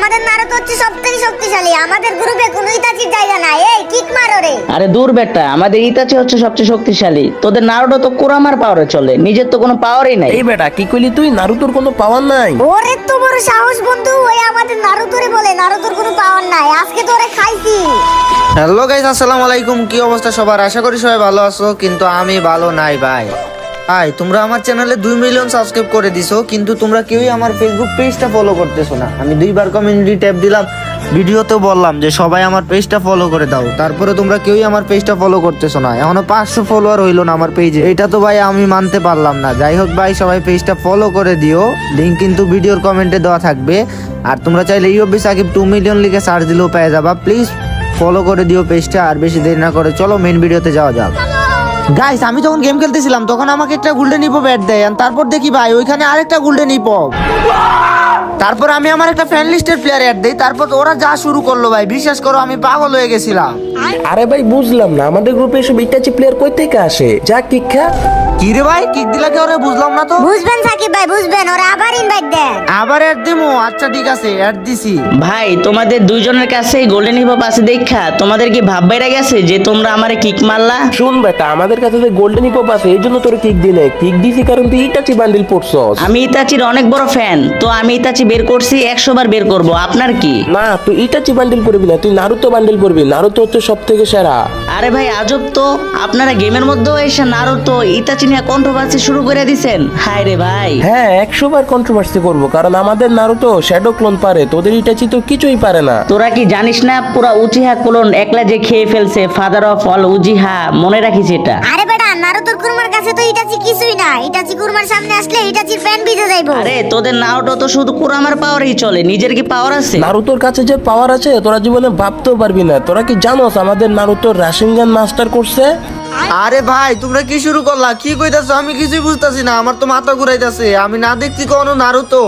আমাদের নারুতো হচ্ছে সবথেকে শক্তিশালী। আমাদের গ্রুপে কোনো ইতাচির জায়গা নাই। এই কিক মারো রে। আরে দূর বেটা, আমাদের ইতাচি হচ্ছে সবচেয়ে শক্তিশালী। তোদের নারুটো তো কুরামার পাওয়ারে চলে, নিজের তো কোনো পাওয়ারই নাই। এই বেটা কি কইলি তুই? নারুতোর কোনো পাওয়ার নাই? ওরে তো বড় সাহস বন্ধু, ওই আমাদের নারুতোরে বলে নারুতোর কোনো পাওয়ার নাই। আজকে তো ওরে খাইছি। হ্যালো গাইস, আসসালামু আলাইকুম। কি অবস্থা সবার? আশা করি সবাই ভালো আছো, কিন্তু আমি ভালো নাই ভাই। তোমরা আমার চ্যানেলে 2 মিলিয়ন সাবস্ক্রাইব করে দিছো, কিন্তু তোমরা কেউই আমার ফেসবুক পেজটা ফলো করতেছো না। আমি 2বার কমিউনিটি ট্যাব দিলাম, ভিডিওতেও বললাম যে সবাই আমার পেজটা ফলো করে দাও, তারপরে তোমরা কেউই আমার পেজটা ফলো করতেছো না। এখনো 500 ফলোয়ার হইলো না আমার পেজে। এটা তো ভাই আমি মানতে পারলাম না। যাই হোক ভাই, সবাই পেজটা ফলো করে দিও, লিংক কিন্তু ভিডিওর কমেন্টে দেওয়া থাকবে। আর তোমরা চাইলে ইউবি সাকিব 2 মিলিয়ন লিখে সার্চ দিলেও পেয়ে যাবা। প্লিজ ফলো করে দিও পেজটা। আর বেশি দেরি না করে চলো মেইন ভিডিওতে যাওয়া যাক। গাইস, আমি যখন গেম খেলতেছিলাম তখন আমাকে একটা গোল্ডেন ইপো ব্যাট দেয়, আর তারপর দেখি ভাই ওইখানে আরেকটা গোল্ডেন ইপো। তারপর আমি আমার একটা ফ্যান লিস্টের প্লেয়ার অ্যাড দেই, তারপর ওরা যা শুরু করলো ভাই, বিশ্বাস করো আমি পাগল হয়ে গেছিলাম। আরে ভাই বুঝলাম না, আমাদের গ্রুপে এসব ইটাচি প্লেয়ার কই থেকে আসে? যা কিক্ষা কি রে ভাই, কিক দিলা কে ওরে? বুঝলাম না তো। বুঝবেন সাকিব ভাই, বুঝবেন। ওরা আবার ইনভাইট দেন। আবার অ্যাড দিমু? আচ্ছা ঠিক আছে, অ্যাড দিছি। ভাই তোমাদের দুইজনের কাছেই গোল্ডেন হিপ আছে দেখা তোমাদের কি ভাব বাইরা গেছে যে তোমরা আমারে কিক মারলা? শুন বেটা, আমাদের কাছে যে গোল্ডেন হিপ আছে এই জন্য তোর কিক দিনে। কিক দিছি কারণ তুই ইটাচি বান্ডিল পড়ছস। আমি ইতাচির অনেক বড় ফ্যান, তো আমি ইতাচি বের করছি, 100 বার বের করব। আপনার কি? না, তুই ইটাচি বান্ডিল করবি না, তুই নারুতো বান্ডিল করবি। নারুতো হচ্ছে সব থেকে সেরা। আরে ভাই আজব তো, আপনারা গেমের মধ্যেও এসে নারুতো ইতাচি নিয়ে কন্ট্রোভার্সি শুরু করে দিছেন। হায় রে ভাই। হ্যাঁ, 100 বার কন্ট্রোভার্সি করবো, কারণ আমাদের নারুতো শ্যাডো ক্লোন পারে, তোদের ইটাচি তো কিছুই পারে না। তোরা কি জানিস না পুরা উচিহা ক্লোন একলা যে খেয়ে ফেলছে ফাদার অফ অল উজিহা? মনে রাখিস এটা। আরে বেটা, নারুতোর কুরমার কাছে তো ইটাচি কিছুই না। ইটাচি কুরমার সামনে আসলে ইটাচির ফ্যান ভিজে যাইবো। আরে তোদের নারুটো তো শুধু কুরামার পাওয়ারই চলে, নিজের কি পাওয়ার আছে? নারুতোর কাছে যে পাওয়ার আছে তোরা জীবনে ভাবতেও পারবি না। তোরা কি জানোস আমাদের নারুতো রাশিঙ্গান মাস্টার করছে? আরে ভাই তোমরা কি শুরু করলা? কি কইতাছো? আমি কিছুই বুঝতাছি না, আমার তো মাথা ঘুরাইতাছে। আমি না দেখছি কখনো নারুতো,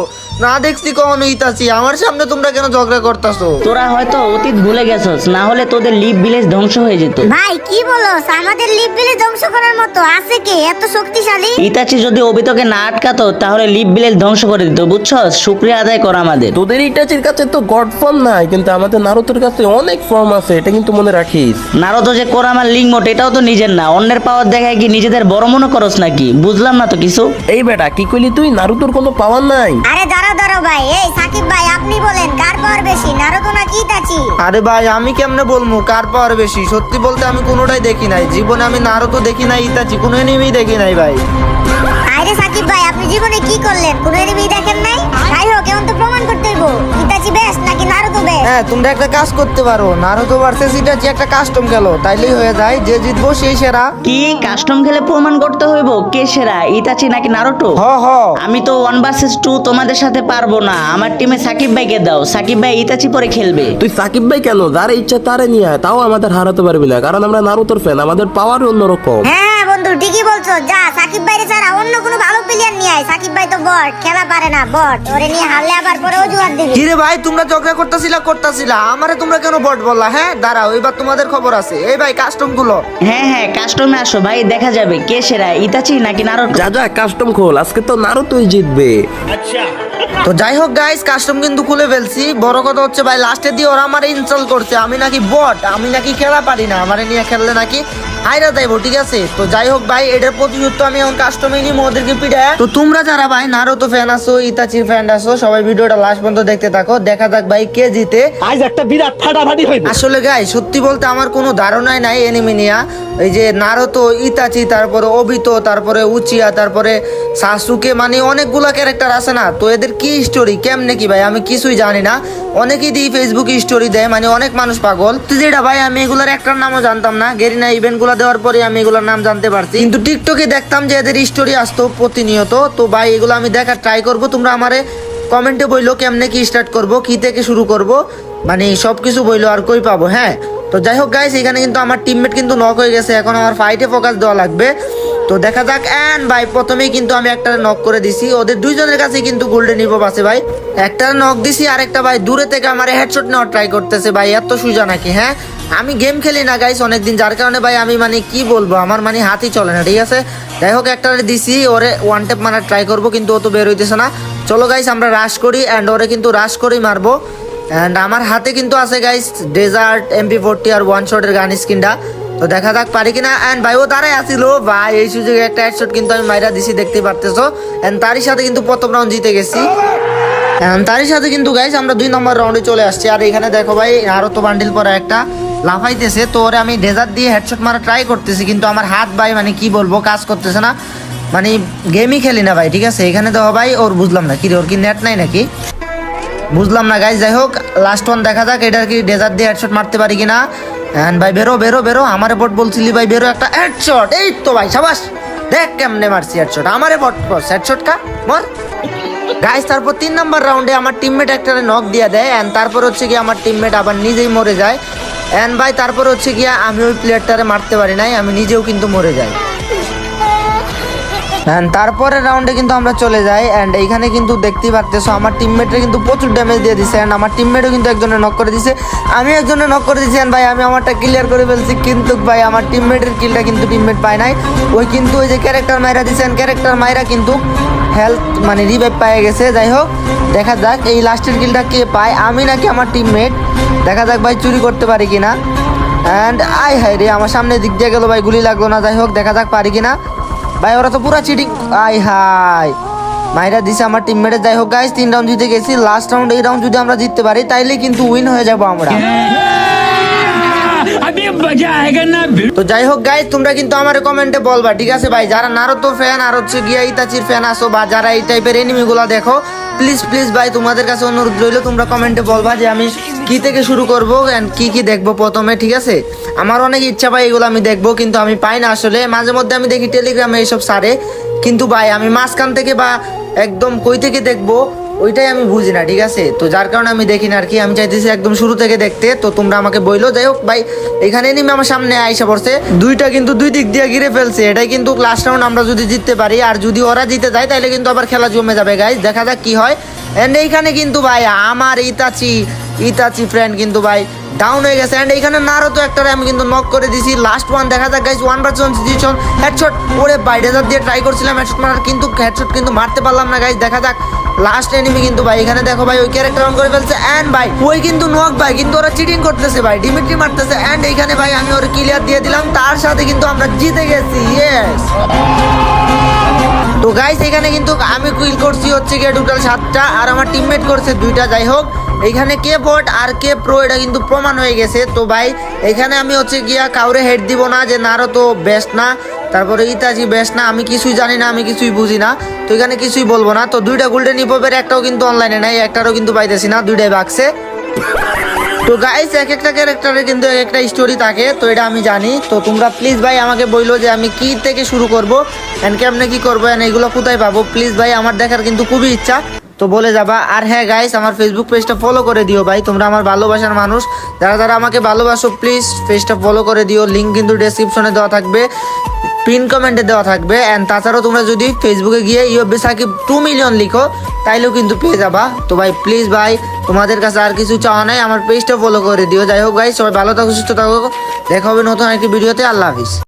না দেখছি কখনো ইতাচি, আমার সামনে তোমরা কেন ঝগড়া করতাছো? তোরা হয়তো অতীত ভুলে গেছস, না হলে তোদের লিভ ভিলেজ ধ্বংস হয়ে যেত। ভাই কি বলছ? আমাদের লিপ বিলে ধ্বংস করার মতো আছে কে এত শক্তিশালী? ইতাচি যদি অবিতকে না আটকাতো তাহলে লিভ ভিলেজ ধ্বংস করে দিত, বুঝছস? শুকরিয়া আদায় কর আমাদের। তোদের ইটাচির কাছে তো গড ফর্ম নাই, কিন্তু আমাদের নারুতোর কাছে অনেক ফর্ম আছে, এটা কিন্তু মনে রাখিস। নারুতো যে কোরামার লিঙ্ক মোট, এটাও তো নিজের না, অন্যের পাওয়ার দেখায় কি নিজেদের বড় মনে করস নাকি? বুঝলাম না তো কিছু। এই বেটা কি কইলি তুই? নারুতোর কোনো পাওয়ার নাই? আরে দাঁড়াও ভাই। এই সাকিব ভাই, আপনি বলেন কার পাওয়ার বেশি, নারুতো নাকি ইতাচি? আরে ভাই আমি কেমনে বলবো কার পাওয়ার বেশি? সত্যি বলতে আমি কোনোটাই দেখি নাই জীবনে। আমি নারুতো দেখি নাই, ইতাচি কোনো এনিমি দেখি নাই ভাই। আরে সাকিব ভাই, আপনি জীবনে কি করলেন? কোনো এনিমি দেখেন নাই? যাই হোক, এখন তো প্রমাণ করতে হইব ইতাচি বেস্ট নাকি নারুতো বেস্ট। হ্যাঁ, তোমরা একটা কাজ করতে পারো, নারুতো ভার্সেস ইতাচি একটা কাস্টম খেলো, তাইলেই হয়ে যায়। যে জিতবো সেই সেরা। কি কাস্টম খেলে প্রমাণ করতে হইব কে সেরা, ইতাচি নাকি নারুটো? হ হ। আমি তো 1 ভার্সেস 2 তোমাদের সাথে পারবো না। আমার টিমে সাকিব ভাইকে দাও, সাকিব ভাই ইতাচি পরে খেলবে। তুই সাকিব ভাই কেন? যার ইচ্ছা তারে নিয়ে আয়, তাও আমাদের হারাতে পারবি না, কারণ আমরা নারুতোর ফ্যান, আমাদের পাওয়ার অন্যরকম। হ্যাঁ বন্ধু, ঠিকই বলছো। যা সাকিব ভাইরে ছাড়া অন্য কোনো ভালো প্লেয়ার নিয়ে আয়। সাকিব ভাই তো বট, খেলা পারে না, বট। ওরে নিয়ে হারলে আবার পরে অজুহাত দিবি। কি রে ভাই, তোমরা ঝগড়া করতাছিলা, আমারে তোমরা কেন বট বললা? হ্যাঁ দাঁড়াও, এবার তোমাদের খবর আছে। এই ভাই কাস্টম গুলো। হ্যাঁ কাস্টমে আসো ভাই, দেখা যাবে কে সেরা, ইতাচি নাকি নারুটো। যা কাস্টম খোল, আজকে তো নারুতোই জিতবে। তো যাই হোক গাইস, কাস্টম কিন্তু খুলে ফেলছি। বড় কথা হচ্ছে ভাই, লাস্টে দিয়ে ওরা আমারে ইনস্টল করছে আমি নাকি বট, আমি নাকি খেলা পারি না, আমারে নিয়ে খেললে নাকি হাইরা যাইবো। ঠিক আছে, তো যাই হোক ভাই, এটার প্রতিশোধ তো আমি এখন কাস্টমে নিই, ওদেরকে পিড়ায়। তো তোমরা যারা ভাই নারুতো ফ্যান আছো, ইতাচির ফ্যান আছো, সবাই ভিডিওটা লাস্ট পর্যন্ত দেখতে থাকো। দেখা যাক ভাই কে জিতে। আজ একটা বিরাট ফাটাফাটি হইবে। আসলে গাইস সত্যি বলতে আমার কোনো ধারণাই নাই এনিমি নিয়া। এই যে নারুতো, ইতাচি, তারপরে অবিতো, তারপরে উচিয়া, তারপরে সাসুকে, মানে অনেকগুলা ক্যারেক্টার আছে না। তো এদের কি স্টোরি কেমনে কি ভাই আমি কিছুই জানি না। অনেকেই দিয়ে ফেসবুকে স্টোরি দেয়, মানে অনেক মানুষ পাগল। তো যেটা ভাই আমি এগুলার একটার নামও জানতাম না। গেরিনা ইভেন্ট গুলা দেওয়ার পরে আমি এগুলার নাম জানতে পারছি, কিন্তু টিকটকে দেখতাম যে এদের স্টোরি আসতো প্রতিনিয়ত। তো ভাই এগুলো আমি দেখার ট্রাই করবো। তোমরা আমারে কমেন্টে বইলো কেমনে কি স্টার্ট করব, কি থেকে শুরু করব, মানে সবকিছু বইলো আর কই পাবো। হ্যাঁ, তো যাই হোক গাইস, এখানে কিন্তু আমার টিমমেট কিন্তু নক হয়ে গেছে, এখন আমার ফাইটে ফোকাস দেওয়া লাগবে। তো দেখা যাক। এন্ড ভাই প্রথমেই কিন্তু আমি একটা নক করে দিছি। ওদের দুইজনের কাছে কিন্তু গোল্ডেন হিপ আছে ভাই। একটা নক দিছি, আর একটা ভাই দূরে থেকে আমার হেডশট নেওয়ার ট্রাই করতেছে। ভাই এত সুজা নাকি? হ্যাঁ, আমি গেম খেলি না গাইস অনেকদিন, যার কারণে ভাই আমি মানে কি বলবো, আমার মানে হাতই চলে না। ঠিক আছে, যাই হোক একটা দিছি, ওরে ওয়ান ট্যাপ মারার ট্রাই করবো, কিন্তু ও তো বের হইতেছে না। চলো গাইস আমরা রাশ করি, এন্ড ওরে কিন্তু রাশ করেই মারবো। অ্যান্ড আমার হাতে কিন্তু আছে গাইস ডেজার্ট MP40 আর ওয়ান শটের গান স্কিনটা। তো দেখা যাক পারি কিনা। এন্ড ভাই ও দাঁড়াই আসিল ভাই, এই সুযোগে একটা হেডশট কিন্তু আমি মাইরা দিছি, দেখতে পারতেছো। এন্ড তারই সাথে কিন্তু প্রথম রাউন্ড জিতে গেছি। তারই সাথে কিন্তু গাইস আমরা 2 নম্বর রাউন্ডে চলে আসছি। আর এখানে দেখো ভাই আরো তো বান্ডিল পরে একটা লাফাইতেছে, তো ওরে আমি ডেজার্ট দিয়ে হেডশট মারা ট্রাই করতেছি, কিন্তু আমার হাত ভাই মানে কি বলবো কাজ করতেছে না, মানে গেমই খেলি না ভাই, ঠিক আছে। এখানে দেখো ভাই ওর বুঝলাম না কি রে, ওর কি নেট নাই নাকি বুঝলাম না গাইস। যাই হোক লাস্ট ওয়ান দেখা যাক এটার কি ডেজার্ট দিয়ে হেডশট মারতে পারি কিনা। এন্ড ভাই বেরো বেরো বেরো, আমারে বট বলছিলি ভাই বেরো, একটা হেডশট, এই তো ভাই সাবাস, দেখ কেমনে মারছি হেডশট, আমারে বট বস হেডশট কা মর গাইস। তারপর 3 নম্বর রাউন্ডে আমার টিমমেট একটারে নক দিয়ে দেয়। এন্ড তারপর হচ্ছে কি আমার টিমমেট আবার নিজেই মরে যায়। এন্ড ভাই তারপর হচ্ছে কি আমি ওই প্লেয়ারটারে মারতে পারি নাই, আমি নিজেও কিন্তু মরে যাই। এন্ড তারপরের রাউন্ডে কিন্তু আমরা চলে যাই। এন্ড এইখানে কিন্তু দেখতেই পারতেছো আমার টিমমেটরে কিন্তু প্রচুর ড্যামেজ দিয়ে দিছে। এন্ড আমার টিমমেটও কিন্তু একজনের নক করে দিছে, আমি একজনের নক করে দিছি। এন্ড ভাই আমি আমারটা ক্লিয়ার করে ফেলছি, কিন্তু ভাই আমার টিমমেটের কিলটা কিন্তু টিমমেট পায় নাই। ওই কিন্তু ওই যে ক্যারেক্টার মাইরা দিছেন, ক্যারেক্টার মাইরা কিন্তু হেলথ মানে রিভাইভ পেয়ে গেছে। যাই হোক দেখা যাক এই লাস্টের কিলটা কে পায়, আমি নাকি আমার টিমমেট। দেখা যাক ভাই চুরি করতে পারি কিনা। এন্ড আয় হায় রে আমার সামনে দিক দিয়ে গেল ভাই, গুলি লাগলো না। যাই হোক দেখা যাক পারি কিনা। ভাই ওরা তো পুরা চিটিং, আই হাই মাইরা দিছে আমার টিমমেটে। যাই হোক গাইস 3 রাউন্ড জিতে গেছি, লাস্ট রাউন্ড এই রাউন্ড যদি আমরা জিততে পারি তাইলে কিন্তু উইন হয়ে যাব আমরা। তো যাই হোক গাইস তোমরা কিন্তু আমার কমেন্টে বলবা, ঠিক আছে ভাই, যারা নারুতো ফ্যান আর হচ্ছে গিয়া ইতাচির ফ্যান আছো, বা যারা এই টাইপের এনিমিগুলো দেখো, প্লিজ প্লিজ ভাই তোমাদের কাছে অনুরোধ রইল, তোমরা কমেন্টে বলবা যে আমি কি থেকে শুরু করব এন্ড কি কি দেখবো প্রথমে, ঠিক আছে। আমার অনেক ইচ্ছা ভাই এগুলো আমি দেখবো, কিন্তু আমি পাই না আসলে। মাঝে মধ্যে আমি দেখি টেলিগ্রামে এইসব সারে, কিন্তু ভাই আমি মাঝখান থেকে বা একদম কই থেকে দেখবো ওইটাই আমি বুঝি না, ঠিক আছে। তো যার কারণে আমি দেখি না আর কি, আমি চাইতেছি একদম শুরু থেকে দেখতে। তো তোমরা আমাকে বইলো। যাই হোক ভাই এখানে নিমে আমার সামনে আইসা পড়ছে, দুইটা কিন্তু দুই দিক দিয়ে ঘিরে ফেলছে। এটাই কিন্তু লাস্ট রাউন্ড আমরা যদি জিততে পারি, আর যদি ওরা জিতে যায় তাহলে কিন্তু আবার খেলা জমে যাবে গাইস, দেখা যাক কি হয়। এন্ড এইখানে কিন্তু ভাই আমার ইতাচি ফ্রেন্ড কিন্তু ভাই ডাউন হয়ে গেছে। এন্ড এইখানে নারুতো একটারে আমি কিন্তু নক করে দিছি। লাস্ট ওয়ান দেখা যাক গাইস, 1 ভার্সেস 1 সিচুয়েশন, হেডশট। ওরে ভাই ডেজার্ট দিয়ে ট্রাই করছিলাম হেডশট মারার, কিন্তু হেডশট কিন্তু মারতে পারলাম না গাইস। দেখা যাক লাস্ট এনিমি কিন্তু ভাই এখানে দেখো ভাই ওই ক্যারেক্টার অন করে ফেলছে। এন্ড ভাই ওই কিন্তু নক ভাই, কিন্তু ওরা চিটিং করতেছে ভাই, ডিমিট্রি মারতেছে। এন্ড এইখানে ভাই আমি ওর ক্লিয়ার দিয়ে দিলাম, তার সাথে কিন্তু আমরা জিতে গেছি, ইয়েস। তো গাইস এখানে কিন্তু আমি কিল করছি হচ্ছে গিয়ে টোটাল 7টা, আর আমার টিমমেট করছে 2টা। যাই হোক এইখানে কে বট আর কে প্রো এটা কিন্তু প্রমাণ হয়ে গেছে। তো ভাই এখানে আমি হচ্ছে গিয়া কাউরে হেড দিব না যে নারুতো বেস্ট না, তারপরে ইতাচি বেস্ট না, আমি কিছুই জানি না, আমি কিছুই বুঝি না, তো এখানে কিছুই বলবো না। তো 2টা গোল্ডেন ইপোপের একটাও কিন্তু অনলাইনে নাই, একটারও কিন্তু পাইতেছি না, 2টাই বাকছে। তো গাইস এক একটা ক্যারেক্টারে কিন্তু এক একটা স্টোরি থাকে, তো এটা আমি জানি। তো তোমরা প্লিজ ভাই আমাকে বইলো যে আমি কি থেকে শুরু করব এন্ড কেমনে কি করবো এন্ড এগুলো কোথায় পাবো, প্লিজ ভাই আমার দেখার কিন্তু খুবই ইচ্ছা, তো বলে যাবা। আর হ্যাঁ গাইস আমার ফেসবুক পেজটা ফলো করে দিও ভাই, তোমরা আমার ভালোবাসার মানুষ, যারা যারা আমাকে ভালোবাসো প্লিজ পেজটা ফলো করে দিও। লিঙ্ক কিন্তু ডেসক্রিপশনে দেওয়া থাকবে, পিন কমেন্টে দেওয়া থাকবে। এন্ড তাছাড়াও তোমরা যদি ফেসবুকে গিয়ে ইউএফবি সাকিব 2 মিলিয়ন লিখো তাইলেও কিন্তু পেয়ে যাবা। তো ভাই প্লিজ ভাই তোমাদের কাছে আর কিছু চাওয়া নাই, আমার পেজটা ফলো করে দিও। যাই হোক গাইস সবাই ভালো থাকো, সুস্থ থাকো, দেখা হবে নতুন একটি ভিডিওতে। আল্লাহ হাফিজ।